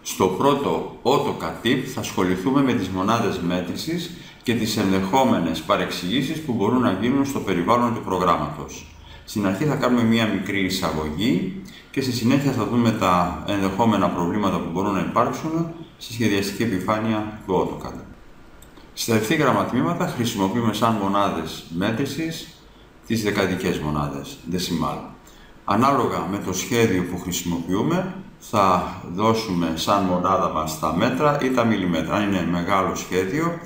Στο πρώτο AutoCAD Tip θα ασχοληθούμε με τις μονάδες μέτρησης και τις ενδεχόμενες παρεξηγήσεις που μπορούν να γίνουν στο περιβάλλον του προγράμματος. Στην αρχή θα κάνουμε μία μικρή εισαγωγή και στη συνέχεια θα δούμε τα ενδεχόμενα προβλήματα που μπορούν να υπάρξουν στη σχεδιαστική επιφάνεια του AutoCAD. Στα ευθύγραμμα τμήματα χρησιμοποιούμε σαν μονάδες μέτρησης τις δεκαδικές μονάδες, decimal. Ανάλογα με το σχέδιο που χρησιμοποιούμε, θα δώσουμε σαν μονάδα μας τα μέτρα ή τα μιλιμέτρα. Αν είναι μεγάλο σχέδιο,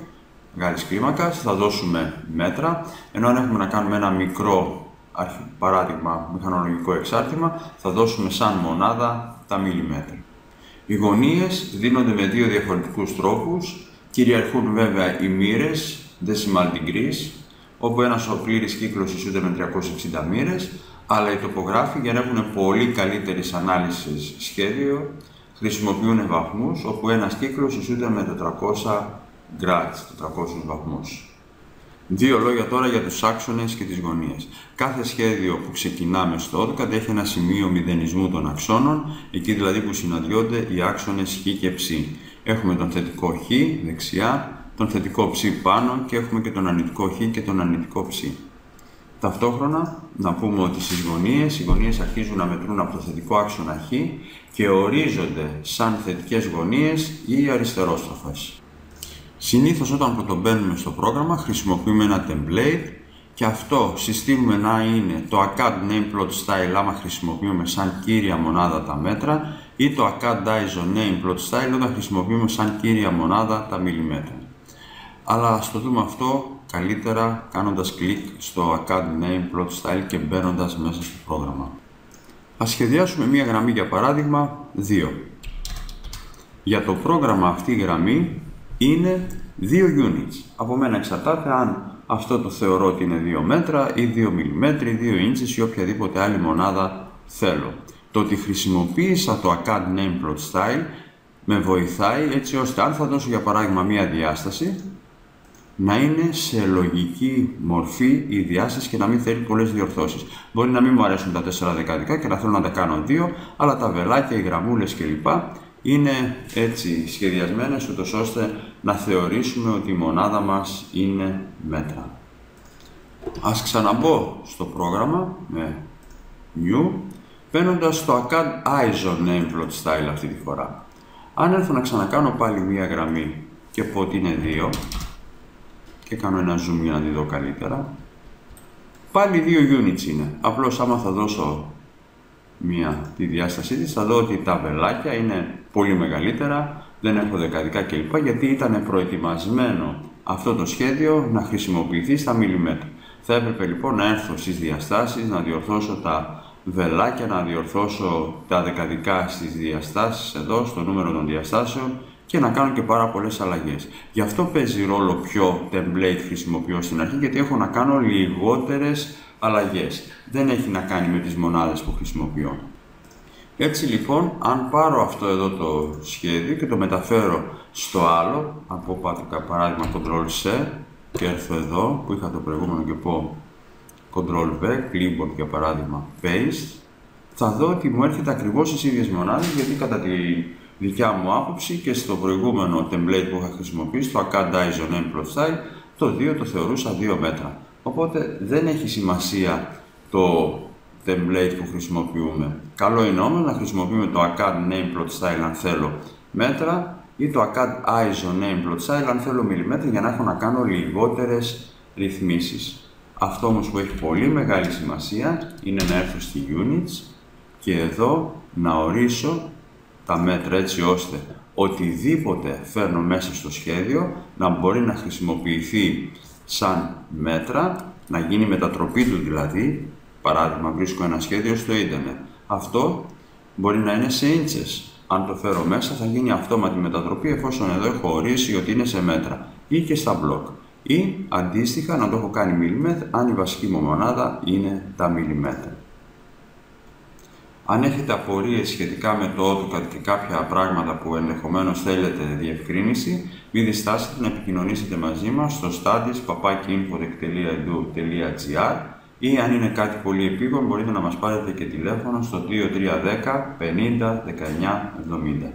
μεγάλης κλίμακας, θα δώσουμε μέτρα, ενώ αν έχουμε να κάνουμε ένα μικρό, παράδειγμα, μηχανολογικό εξάρτημα, θα δώσουμε σαν μονάδα τα μιλιμέτρα. Οι γωνίες δίνονται με δύο διαφορετικούς τρόπους. Κυριαρχούν βέβαια οι μοίρες, decimal degrees, όπου ένας πλήρης κύκλος ισούται με 360 μοίρες, αλλά οι τοπογράφοι, για να έχουν πολύ καλύτερης ανάλυσης σχέδιο, χρησιμοποιούν βαθμούς, όπου ένας κύκλος ισούται με 400 grads, 400 βαθμούς. Δύο λόγια τώρα για τους άξονες και τις γωνίες. Κάθε σχέδιο που ξεκινάμε στο AutoCAD έχει ένα σημείο μηδενισμού των αξώνων, εκεί δηλαδή που συναντιόνται οι άξονες Χ και Ψ. Έχουμε τον θετικό Χ δεξιά, τον θετικό Ψ πάνω και έχουμε και τον αρνητικό Χ και τον αρνητικό Ψ. Ταυτόχρονα, να πούμε ότι στις γωνίες, οι γωνίες αρχίζουν να μετρούν από το θετικό άξονα Χ και ορίζονται σαν θετικές γωνίες ή αριστερόστροφες. Συνήθως όταν πρωτομπαίνουμε στο πρόγραμμα χρησιμοποιούμε ένα template και αυτό συστήνουμε να είναι το ACAD Nameplot Style άμα χρησιμοποιούμε σαν κύρια μονάδα τα μέτρα ή το ACAD ISO Nameplot Style όταν χρησιμοποιούμε σαν κύρια μονάδα τα μιλιμέτρα. Αλλά ας το δούμε αυτό καλύτερα κάνοντας κλικ στο ACAD Nameplot Style και μπαίνοντας μέσα στο πρόγραμμα. Ας σχεδιάσουμε μία γραμμή για παράδειγμα 2. Για το πρόγραμμα αυτή η γραμμή είναι 2 units. Από μένα εξαρτάται αν αυτό το θεωρώ ότι είναι 2 μέτρα ή 2 mm, 2 inches ή οποιαδήποτε άλλη μονάδα θέλω. Το ότι χρησιμοποίησα το ACAD Nameplot Style με βοηθάει έτσι ώστε αν θα δώσω για παράδειγμα μία διάσταση να είναι σε λογική μορφή η διάσταση και να μην θέλει πολλές διορθώσεις. Μπορεί να μην μου αρέσουν τα 4 δεκαδικά και να θέλω να τα κάνω 2, αλλά τα βελάκια, οι γραμμούλες κλπ. Είναι έτσι σχεδιασμένες ούτως ώστε να θεωρήσουμε ότι η μονάδα μας είναι μέτρα. Ας ξαναμπω στο πρόγραμμα με New, παίρνοντας το ACAD ISO Nameplot Style αυτή τη φορά. Αν έρθω να ξανακάνω πάλι μία γραμμή και πω ότι είναι 2 και κάνω ένα zoom για να τη δω καλύτερα, πάλι 2 units είναι. Απλώς άμα θα δώσω τη διάστασή της, θα δω ότι τα βελάκια είναι πολύ μεγαλύτερα, δεν έχω δεκαδικά κλπ. Γιατί ήταν προετοιμασμένο αυτό το σχέδιο να χρησιμοποιηθεί στα μιλιμέτρα. Θα έπρεπε λοιπόν να έρθω στις διαστάσεις, να διορθώσω τα βελάκια, να διορθώσω τα δεκαδικά στις διαστάσεις εδώ, στο νούμερο των διαστάσεων και να κάνω και πάρα πολλές αλλαγές. Γι' αυτό παίζει ρόλο ποιο template χρησιμοποιώ στην αρχή, γιατί έχω να κάνω λιγότερες αλλαγές. Δεν έχει να κάνει με τις μονάδες που χρησιμοποιώ. Έτσι λοιπόν, αν πάρω αυτό εδώ το σχέδιο και το μεταφέρω στο άλλο, από παράδειγμα Ctrl-C και έρθω εδώ που είχα το προηγούμενο και πω Ctrl-V, clipboard για παράδειγμα Paste, θα δω ότι μου έρχεται ακριβώς στις ίδιες μονάδες, γιατί κατά τη δικιά μου άποψη και στο προηγούμενο template που είχα χρησιμοποιήσει, το ACAD ISO Nameplot Style, το 2 το θεωρούσα 2 μέτρα. Οπότε δεν έχει σημασία το template που χρησιμοποιούμε. Καλό είναι όμως να χρησιμοποιούμε το ACAD Nameplot Style αν θέλω μέτρα ή το ACAD ISO Nameplot Style αν θέλω μιλιμέτρα για να έχω να κάνω λιγότερες ρυθμίσεις. Αυτό όμως που έχει πολύ μεγάλη σημασία είναι να έρθω στη Units και εδώ να ορίσω τα μέτρα έτσι ώστε οτιδήποτε φέρνω μέσα στο σχέδιο να μπορεί να χρησιμοποιηθεί σαν μέτρα, να γίνει μετατροπή του δηλαδή. Παράδειγμα, βρίσκω ένα σχέδιο στο ίντερνετ. Αυτό μπορεί να είναι σε inches. Αν το φέρω μέσα θα γίνει αυτόματη μετατροπή εφόσον εδώ έχω ορίσει ότι είναι σε μέτρα ή και στα block. Ή αντίστοιχα να το έχω κάνει μιλιμέτρα αν η βασική μου μονάδα είναι τα μιλιμέτρα. Αν έχετε απορίες σχετικά με το AutoCAD και κάποια πράγματα που ενδεχομένως θέλετε διευκρίνηση, μην διστάσετε να επικοινωνήσετε μαζί μας στο studies@infotech.edu.gr ή αν είναι κάτι πολύ επίγον μπορείτε να μας πάρετε και τηλέφωνο στο 2310 50 19 70.